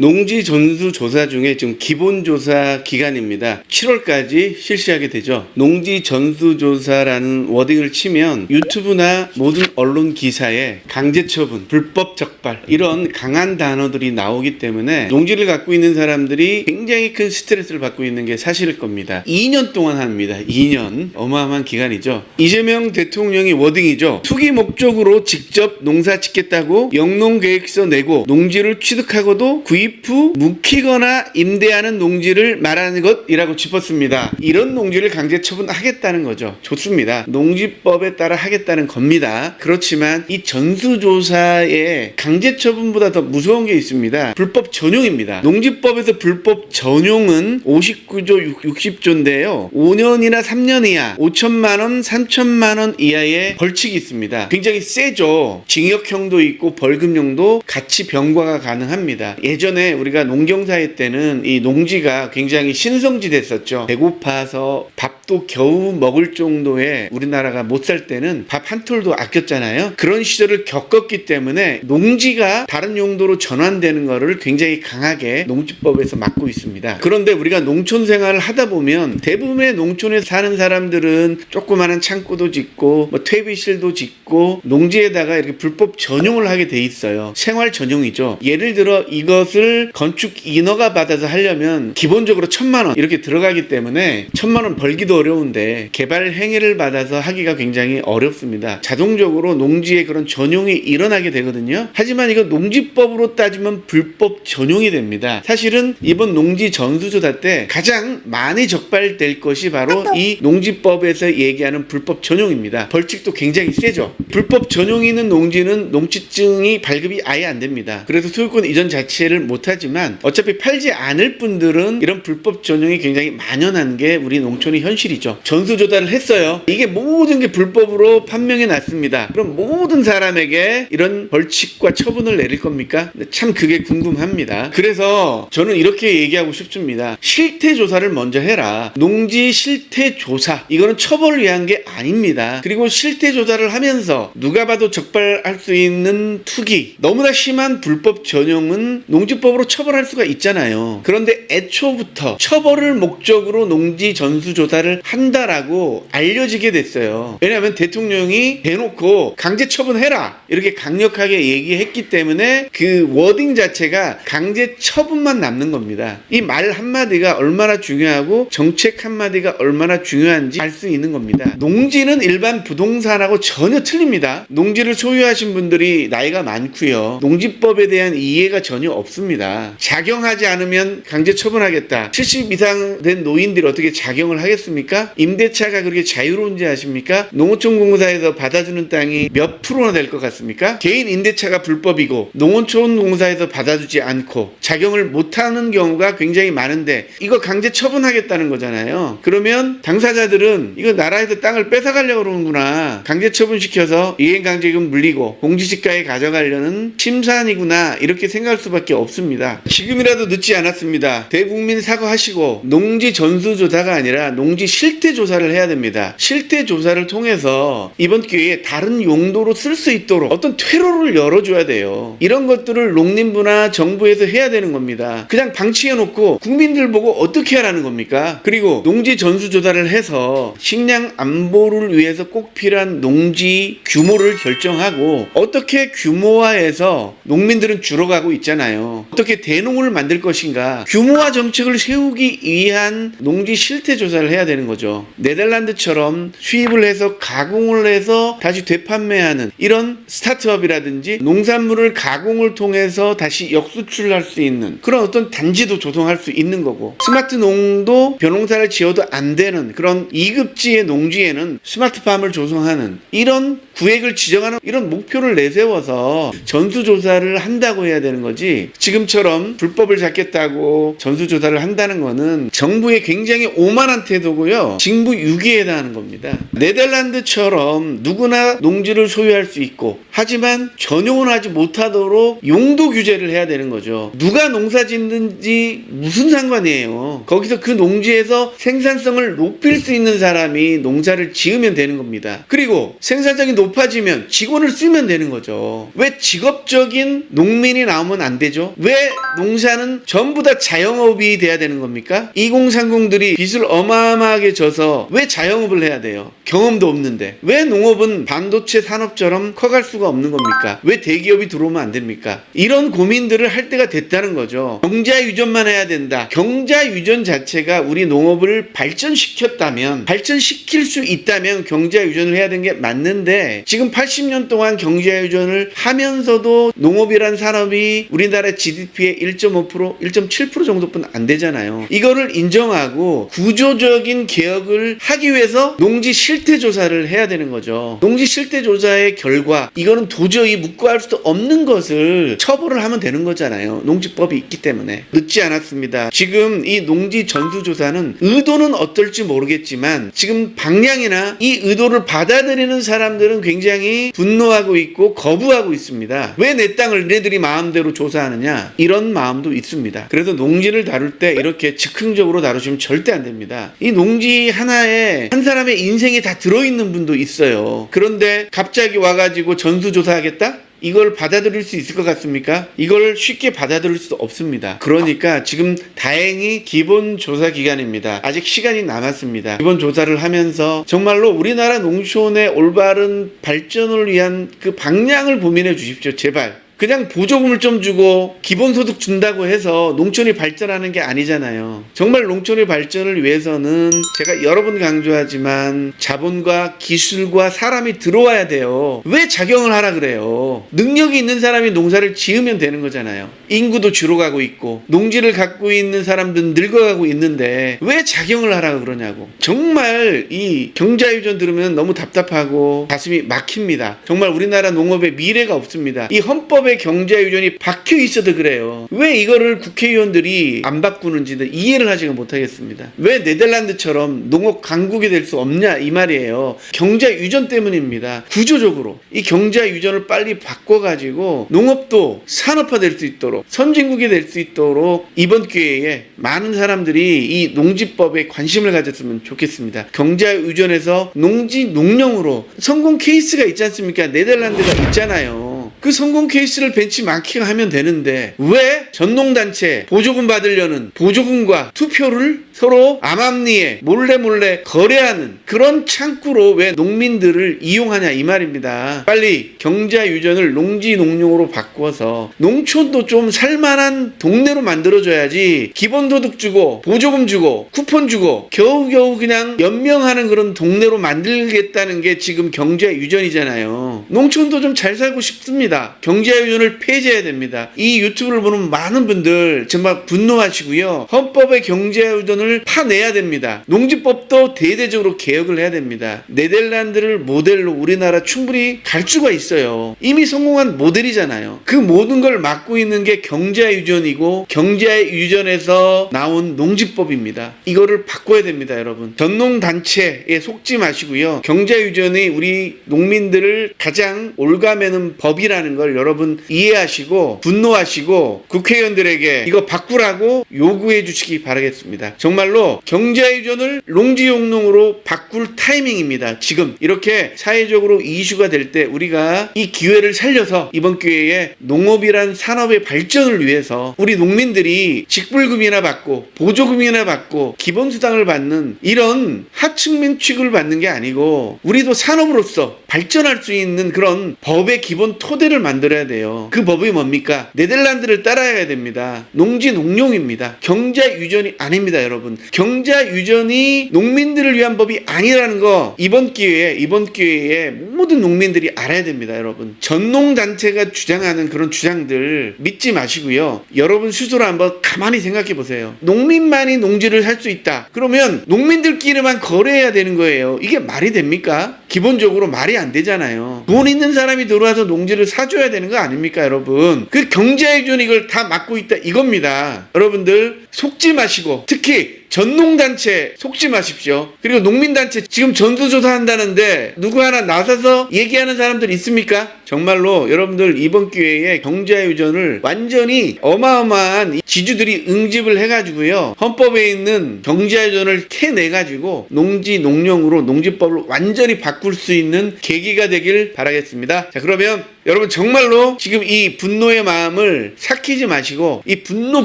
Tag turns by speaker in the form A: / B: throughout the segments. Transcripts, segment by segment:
A: 농지 전수 조사 중에 지금 기본 조사 기간입니다. 7월까지 실시하게 되죠. 농지 전수 조사라는 워딩을 치면 유튜브나 모든 언론 기사에 강제 처분, 불법 적발 이런 강한 단어들이 나오기 때문에 농지를 갖고 있는 사람들이 굉장히 큰 스트레스를 받고 있는 게 사실일 겁니다. 2년 동안 합니다. 2년. 어마어마한 기간이죠. 이재명 대통령이 워딩이죠. 투기 목적으로 직접 농사 짓겠다고 영농계획서 내고 농지를 취득하고도 구입 후 묵히거나 임대하는 농지를 말하는 것이라고 짚었습니다. 이런 농지를 강제 처분하겠다는 거죠. 좋습니다. 농지법에 따라 하겠다는 겁니다. 그렇지만 이 전수조사에 강제 처분보다 더 무서운 게 있습니다. 불법 전용입니다. 농지법에서 불법 전용은 59조 60조인데요. 5년이나 3년 이하 5천만 원, 3천만 원 이하의 벌칙이 있습니다. 굉장히 세죠. 징역형도 있고 벌금형도 같이 병과가 가능합니다. 예전에 우리가 농경사회 때는 이 농지가 굉장히 신성지 됐었죠. 배고파서 밥도 겨우 먹을 정도의 우리나라가 못 살 때는 밥 한 톨도 아꼈잖아요. 그런 시절을 겪었기 때문에 농지가 다른 용도로 전환되는 것을 굉장히 강하게 농지법에서 막고 있습니다. 그런데 우리가 농촌 생활을 하다 보면 대부분의 농촌에 사는 사람들은 조그마한 창고도 짓고 퇴비실도 짓고 농지에다가 이렇게 불법 전용을 하게 돼 있어요. 생활 전용이죠. 예를 들어 이것을 건축 인허가 받아서 하려면 기본적으로 1,000만 원 이렇게 들어가기 때문에 1,000만 원 벌기도 어려운데 개발 행위를 받아서 하기가 굉장히 어렵습니다. 자동적으로 농지에 그런 전용이 일어나게 되거든요. 하지만 이거 농지법으로 따지면 불법 전용이 됩니다. 사실은 이번 농지 전수조사 때 가장 많이 적발될 것이 바로 이 농지법에서 얘기하는 불법 전용입니다. 벌칙도 굉장히 세죠. 불법 전용이 있는 농지는 농지증이 발급이 아예 안 됩니다. 그래서 소유권 이전 자체를 못하지만 어차피 팔지 않을 분들은 이런 불법 전용이 굉장히 만연한 게 우리 농촌의 현실이죠. 전수조사를 했어요. 이게 모든 게 불법으로 판명이 났습니다. 그럼 모든 사람에게 이런 벌칙과 처분을 내릴 겁니까? 참 그게 궁금합니다. 그래서 저는 이렇게 얘기하고 싶습니다. 실태조사를 먼저 해라. 농지 실태조사 이거는 처벌을 위한 게 아닙니다. 그리고 실태조사를 하면서 누가 봐도 적발할 수 있는 투기, 너무나 심한 불법 전용은 농지법으로 처벌할 수가 있잖아요. 그런데 애초부터 처벌을 목적으로 농지 전수조사를 한다라고 알려지게 됐어요. 왜냐하면 대통령이 대놓고 강제 처분해라 이렇게 강력하게 얘기했기 때문에 그 워딩 자체가 강제 처분만 남는 겁니다. 이 말 한마디가 얼마나 중요하고 정책 한마디가 얼마나 중요한지 알 수 있는 겁니다. 농지는 일반 부동산하고 전혀 틀립니다. 농지를 소유하신 분들이 나이가 많고요. 농지법에 대한 이해가 전혀 없습니다. 작용하지 않으면 강제 처분하겠다. 70 이상 된 노인들이 어떻게 작용을 하겠습니까? 임대차가 그렇게 자유로운지 아십니까? 농어촌공사에서 받아주는 땅이 몇 프로나 될 것 같습니까? 개인 임대차가 불법이고 농어촌공사에서 받아주지 않고 작용을 못하는 경우가 굉장히 많은데 이거 강제 처분하겠다는 거잖아요. 그러면 당사자들은 이거 나라에서 땅을 뺏어가려고 그러는구나. 강제 처분시켜서 이행강제금 물리고 공시지가에 가져가려는 심산이구나 이렇게 생각할 수밖에 없습니다. 지금이라도 늦지 않았습니다. 대국민 사과하시고 농지 전수조사가 아니라 농지 실태조사를 해야 됩니다. 실태조사를 통해서 이번 기회에 다른 용도로 쓸 수 있도록 어떤 퇴로를 열어줘야 돼요. 이런 것들을 농림부나 정부에서 해야 되는 겁니다. 그냥 방치해놓고 국민들 보고 어떻게 하라는 겁니까? 그리고 농지 전수조사를 해서 식량 안보를 위해서 꼭 필요한 농지 규모를 결정하고 어떻게 규모화해서 농민들은 줄어가고 있잖아요. 어떻게 대농을 만들 것인가 규모화 정책을 세우기 위한 농지 실태 조사를 해야 되는 거죠. 네덜란드처럼 수입을 해서 가공을 해서 다시 되판매하는 이런 스타트업이라든지 농산물을 가공을 통해서 다시 역수출할 수 있는 그런 어떤 단지도 조성할 수 있는 거고 스마트 농도 벼농사를 지어도 안 되는 그런 2급지의 농지에는 스마트팜을 조성하는 이런 구획을 지정하는 이런 목표를 내세워서 전수조사를 한다고 해야 되는 거지 지금처럼 불법을 잡겠다고 전수조사를 한다는 거는 정부의 굉장히 오만한 태도고요. 징부유기에 해당하는 겁니다. 네덜란드처럼 누구나 농지를 소유할 수 있고 하지만 전용을 하지 못하도록 용도 규제를 해야 되는 거죠. 누가 농사 짓는지 무슨 상관이에요. 거기서 그 농지에서 생산성을 높일 수 있는 사람이 농사를 지으면 되는 겁니다. 그리고 생산성이 높아지면 직원을 쓰면 되는 거죠. 왜 직업적인 농민이 나오면 안 되죠? 왜 왜 농사는 전부 다 자영업이 돼야 되는 겁니까? 2030들이 빚을 어마어마하게 져서 왜 자영업을 해야 돼요? 경험도 없는데. 왜 농업은 반도체 산업처럼 커갈 수가 없는 겁니까? 왜 대기업이 들어오면 안 됩니까? 이런 고민들을 할 때가 됐다는 거죠. 경자 유전만 해야 된다. 경자 유전 자체가 우리 농업을 발전시켰다면, 발전시킬 수 있다면 경자 유전을 해야 되는 게 맞는데, 지금 80년 동안 경자 유전을 하면서도 농업이란 산업이 우리나라 GDP의 1.5%, 1.7% 정도뿐 안 되잖아요. 이거를 인정하고 구조적인 개혁을 하기 위해서 농지 실태 조사를 해야 되는 거죠. 농지 실태 조사의 결과, 이거는 도저히 묵과할 수 없는 것을 처벌을 하면 되는 거잖아요. 농지법이 있기 때문에. 늦지 않았습니다. 지금 이 농지 전수조사는 의도는 어떨지 모르겠지만 지금 방향이나 이 의도를 받아들이는 사람들은 굉장히 분노하고 있고 거부하고 있습니다. 왜 내 땅을 얘네들이 마음대로 조사하느냐, 이런 마음도 있습니다. 그래서 농지를 다룰 때 이렇게 즉흥적으로 다루시면 절대 안 됩니다. 이 농지 하나에 한 사람의 인생이 다 들어있는 분도 있어요. 그런데 갑자기 와가지고 전수조사하겠다? 이걸 받아들일 수 있을 것 같습니까? 이걸 쉽게 받아들일 수 없습니다. 그러니까 지금 다행히 기본조사 기간입니다. 아직 시간이 남았습니다. 기본조사를 하면서 정말로 우리나라 농촌의 올바른 발전을 위한 그 방향을 고민해 주십시오. 제발. 그냥 보조금을 좀 주고 기본소득 준다고 해서 농촌이 발전하는 게 아니잖아요. 정말 농촌의 발전을 위해서는 제가 여러 번 강조하지만 자본과 기술과 사람이 들어와야 돼요. 왜 작용을 하라 그래요? 능력이 있는 사람이 농사를 지으면 되는 거잖아요. 인구도 줄어가고 있고 농지를 갖고 있는 사람들은 늙어가고 있는데 왜 작용을 하라 그러냐고. 정말 이 경자유전 들으면 너무 답답하고 가슴이 막힙니다. 정말 우리나라 농업에 미래가 없습니다. 이 헌법 경자유전이 박혀 있어도 그래요. 왜 이거를 국회의원들이 안 바꾸는지는 이해를 하지가 못하겠습니다. 왜 네덜란드처럼 농업 강국이 될 수 없냐 이 말이에요. 경자유전 때문입니다. 구조적으로 이 경자유전을 빨리 바꿔가지고 농업도 산업화될 수 있도록 선진국이 될 수 있도록 이번 기회에 많은 사람들이 이 농지법에 관심을 가졌으면 좋겠습니다. 경자유전에서 농지 농령으로 성공 케이스가 있지 않습니까? 네덜란드가 있잖아요. 그 성공 케이스를 벤치마킹하면 되는데 왜 전농단체 보조금 받으려는 보조금과 투표를 서로 암암리에 몰래 거래하는 그런 창구로 왜 농민들을 이용하냐 이 말입니다. 빨리 경자유전을 농지 농용으로 바꿔서 농촌도 좀 살만한 동네로 만들어줘야지 기본소득 주고 보조금 주고 쿠폰 주고 겨우겨우 그냥 연명하는 그런 동네로 만들겠다는 게 지금 경자유전이잖아요. 농촌도 좀 잘 살고 싶습니다. 경자유전을 폐지해야 됩니다. 이 유튜브를 보는 많은 분들 정말 분노하시고요. 헌법의 경자유전을 파내야 됩니다. 농지법도 대대적으로 개혁을 해야 됩니다. 네덜란드를 모델로 우리나라 충분히 갈 수가 있어요. 이미 성공한 모델이잖아요. 그 모든 걸 맡고 있는 게 경자유전이고 경자유전에서 나온 농지법입니다. 이거를 바꿔야 됩니다, 여러분. 전농단체에 속지 마시고요. 경자유전이 우리 농민들을 가장 올가매는 법이라는 걸 여러분 이해하시고 분노하시고 국회의원들에게 이거 바꾸라고 요구해 주시기 바라겠습니다. 정말로 경자유전을 농지용농으로 바꿀 타이밍입니다. 지금 이렇게 사회적으로 이슈가 될 때 우리가 이 기회를 살려서 이번 기회에 농업이란 산업의 발전을 위해서 우리 농민들이 직불금이나 받고 보조금이나 받고 기본수당을 받는 이런 하층민 취급을 받는 게 아니고 우리도 산업으로서 발전할 수 있는 그런 법의 기본 토대를 만들어야 돼요. 그 법이 뭡니까? 네덜란드를 따라야 됩니다. 농지 농용입니다. 경자유전이 아닙니다, 여러분. 경자유전이 농민들을 위한 법이 아니라는 거 이번 기회에 모든 농민들이 알아야 됩니다, 여러분. 전농단체가 주장하는 그런 주장들 믿지 마시고요. 여러분 스스로 한번 가만히 생각해 보세요. 농민만이 농지를 할 수 있다. 그러면 농민들끼리만 거래해야 되는 거예요. 이게 말이 됩니까? 기본적으로 말이 안 되잖아요. 돈 있는 사람이 들어와서 농지를 사줘야 되는 거 아닙니까, 여러분? 그 경자유전 이걸 다 막고 있다 이겁니다. 여러분들 속지 마시고 특히 전농단체 속지 마십시오. 그리고 농민단체 지금 전수조사 한다는데 누구 하나 나서서 얘기하는 사람들 있습니까? 정말로 여러분들 이번 기회에 경자유전을 완전히 어마어마한 지주들이 응집을 해가지고요, 헌법에 있는 경자유전을 캐내가지고 농지 농령으로 농지법을 완전히 바꿀 수 있는 계기가 되길 바라겠습니다. 자, 그러면 여러분 정말로 지금 이 분노의 마음을 삭히지 마시고 이 분노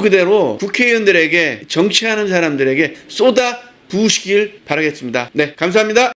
A: 그대로 국회의원들에게, 정치하는 사람들에게 쏟아 부으시길 바라겠습니다. 네, 감사합니다.